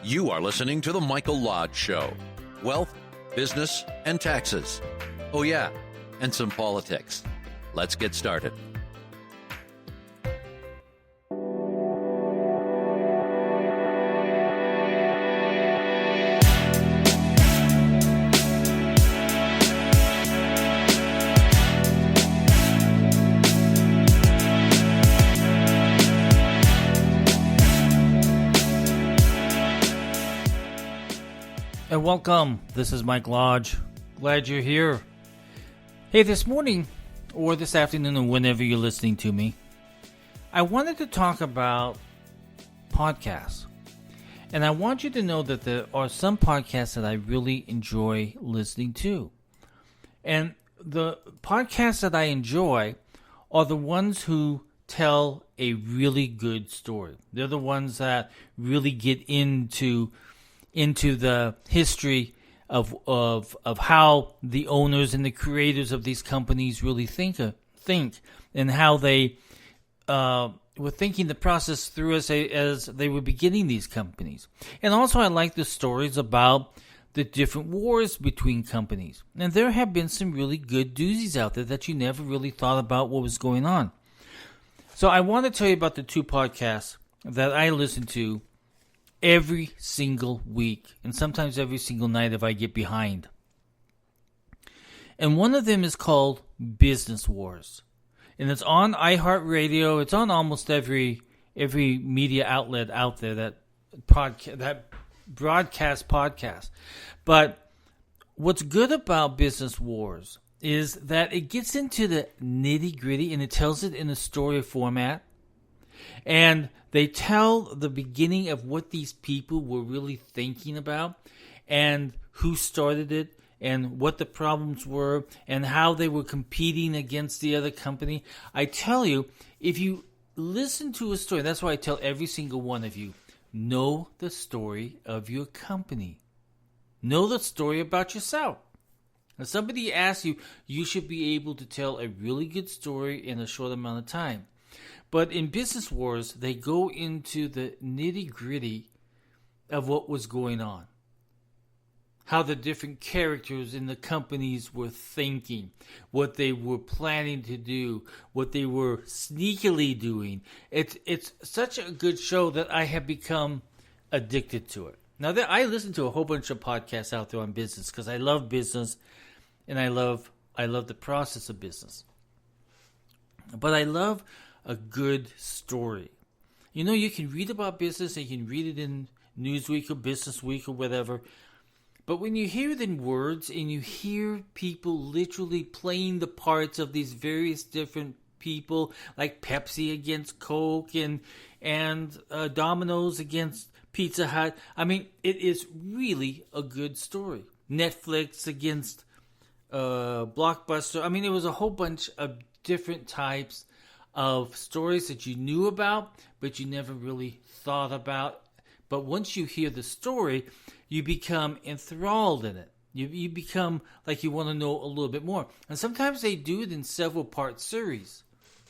You are listening to The Michael Lodge Show. Wealth, business, and taxes. Oh yeah, and some politics. Let's get started. And welcome. This is Mike Lodge. Glad you're here. Hey, this morning, or this afternoon, or whenever you're listening to me, I wanted to talk about podcasts. And I want you to know that there are some podcasts that I really enjoy listening to. And the podcasts that I enjoy are the ones who tell a really good story. They're the ones that really get into the history of how the owners and the creators of these companies really think, and how they were thinking the process through as they were beginning these companies. And also I like the stories about the different wars between companies. And there have been some really good doozies out there that you never really thought about what was going on. So I want to tell you about the two podcasts that I listen to every single week, and sometimes every single night if I get behind. And one of them is called Business Wars. And it's on iHeartRadio. It's on almost every media outlet out there that broadcast podcasts. But what's good about Business Wars is that it gets into the nitty-gritty and it tells it in a story format. And they tell the beginning of what these people were really thinking about and who started it and what the problems were and how they were competing against the other company. I tell you, if you listen to a story, that's why I tell every single one of you, know the story of your company. Know the story about yourself. If somebody asks you, you should be able to tell a really good story in a short amount of time. But in Business Wars, they go into the nitty-gritty of what was going on. How the different characters in the companies were thinking, what they were planning to do, what they were sneakily doing. It's such a good show that I have become addicted to it. Now, I listen to a whole bunch of podcasts out there on business because I love business and I love the process of business. But I love a good story. You know, you can read about business and you can read it in Newsweek or Business Week or whatever. But when you hear it in words and you hear people literally playing the parts of these various different people, like Pepsi against Coke and Domino's against Pizza Hut. I mean, it is really a good story. Netflix against Blockbuster. I mean, it was a whole bunch of different types of stories that you knew about, but you never really thought about. But once you hear the story, you become enthralled in it. You become like you want to know a little bit more. And sometimes they do it in several part series.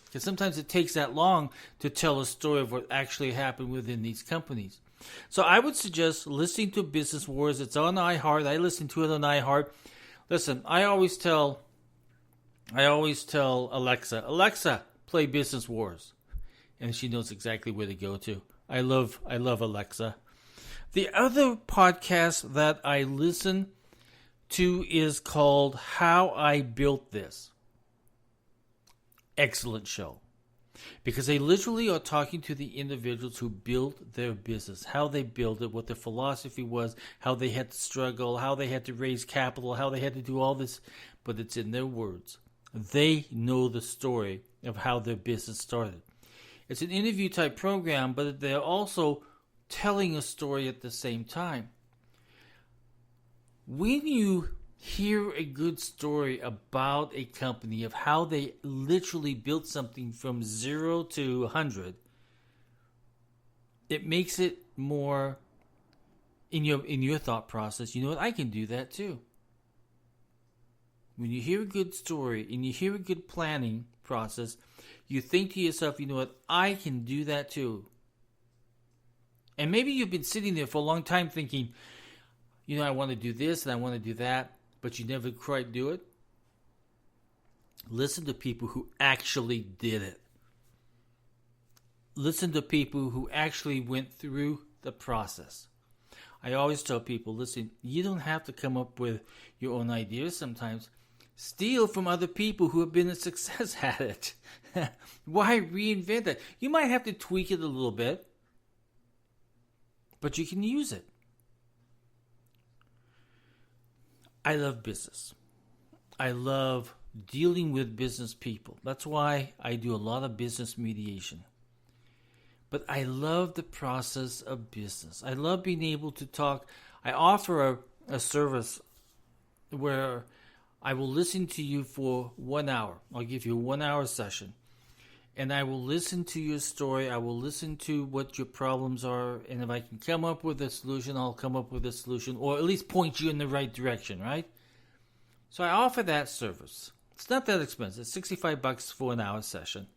Because sometimes it takes that long to tell a story of what actually happened within these companies. So I would suggest listening to Business Wars. It's on iHeart. I listen to it on iHeart. Listen, I always tell Alexa, play Business Wars. And she knows exactly where to go to. I love Alexa. The other podcast that I listen to is called How I Built This. Excellent show. Because they literally are talking to the individuals who built their business, how they built it, what their philosophy was, how they had to struggle, how they had to raise capital, how they had to do all this. But it's in their words. They know the story of how their business started. It's an interview type program, but they're also telling a story at the same time. When you hear a good story about a company of how they literally built something from 0 to 100, it makes it more in your thought process. You know what? I can do that too. When you hear a good story and you hear a good planning process, you think to yourself, you know what? I can do that too. And maybe you've been sitting there for a long time thinking, I want to do this and I want to do that, but you never quite do it. Listen to people who actually did it. Listen to people who actually went through the process. I always tell people, listen, you don't have to come up with your own ideas sometimes. Steal from other people who have been a success at it. Why reinvent it? You might have to tweak it a little bit, but you can use it. I love business. I love dealing with business people. That's why I do a lot of business mediation. But I love the process of business. I love being able to talk. I offer a service where I will listen to you for 1 hour. I'll give you a 1 hour session. And I will listen to your story. I will listen to what your problems are. And if I can come up with a solution, I'll come up with a solution. Or at least point you in the right direction, right? So I offer that service. It's not that expensive. It's $65 for an hour session.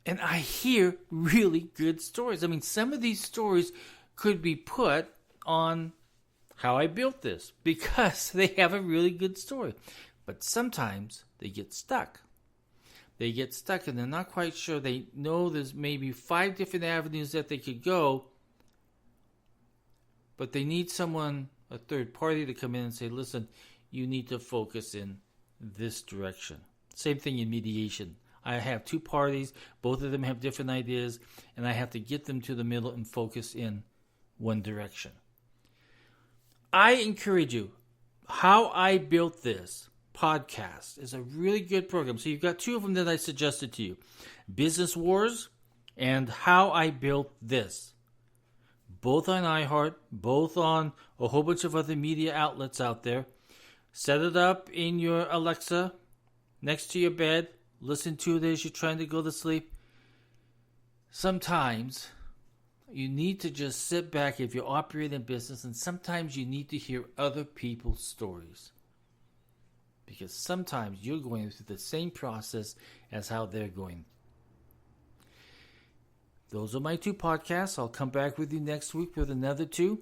And I hear really good stories. I mean, some of these stories could be put on How I Built This because they have a really good story. But sometimes they get stuck. They get stuck and they're not quite sure. They know there's maybe 5 different avenues that they could go, but they need someone, a third party, to come in and say, listen, you need to focus in this direction. Same thing in mediation. I have 2 parties, both of them have different ideas, and I have to get them to the middle and focus in one direction. I encourage you, How I Built This podcast is a really good program. So you've got 2 of them that I suggested to you. Business Wars and How I Built This. Both on iHeart, both on a whole bunch of other media outlets out there. Set it up in your Alexa next to your bed. Listen to it as you're trying to go to sleep. Sometimes you need to just sit back if you're operating a business, and sometimes you need to hear other people's stories. Because sometimes you're going through the same process as how they're going. Those are my 2 podcasts. I'll come back with you next week with another 2.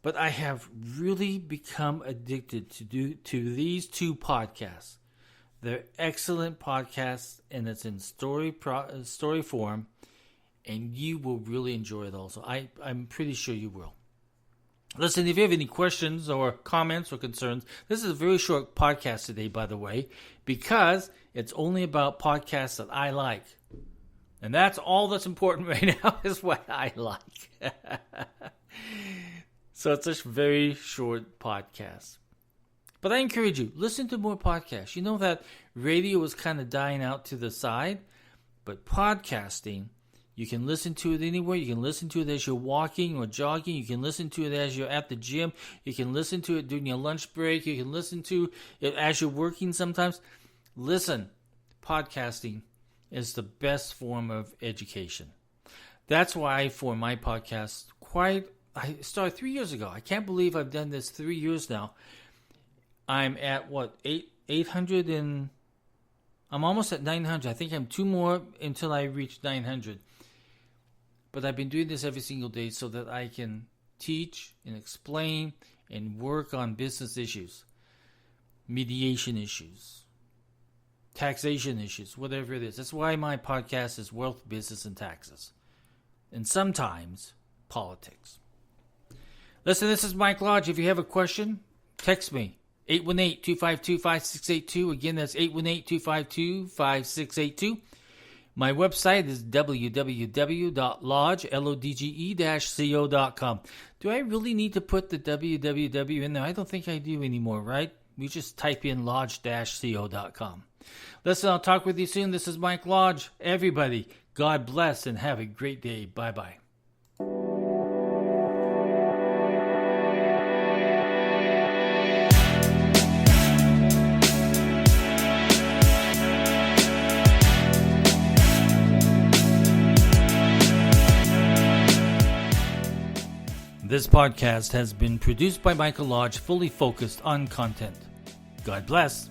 But I have really become addicted to these 2 podcasts. They're excellent podcasts, and it's in story form, and you will really enjoy it also. I'm pretty sure you will. Listen, if you have any questions or comments or concerns, this is a very short podcast today, by the way, because it's only about podcasts that I like. And that's all that's important right now is what I like. So it's a very short podcast. But I encourage you, listen to more podcasts. You know that radio is kind of dying out to the side, but podcasting, you can listen to it anywhere. You can listen to it as you're walking or jogging. You can listen to it as you're at the gym. You can listen to it during your lunch break. You can listen to it as you're working sometimes. Listen, podcasting is the best form of education. That's why for my podcast, I started 3 years ago. I can't believe I've done this 3 years now. I'm at 800 and I'm almost at 900. I think I'm 2 more until I reach 900. But I've been doing this every single day so that I can teach and explain and work on business issues, mediation issues, taxation issues, whatever it is. That's why my podcast is Wealth, Business, and Taxes. And sometimes politics. Listen, this is Mike Lodge. If you have a question, text me. 818-252-5682. Again, that's 818-252-5682. My website is www.lodge-co.com. Do I really need to put the www in there? I don't think I do anymore, right? We just type in lodge-co.com. Listen, I'll talk with you soon. This is Mike Lodge. Everybody, God bless and have a great day. Bye-bye. This podcast has been produced by Michael Lodge, fully focused on content. God bless.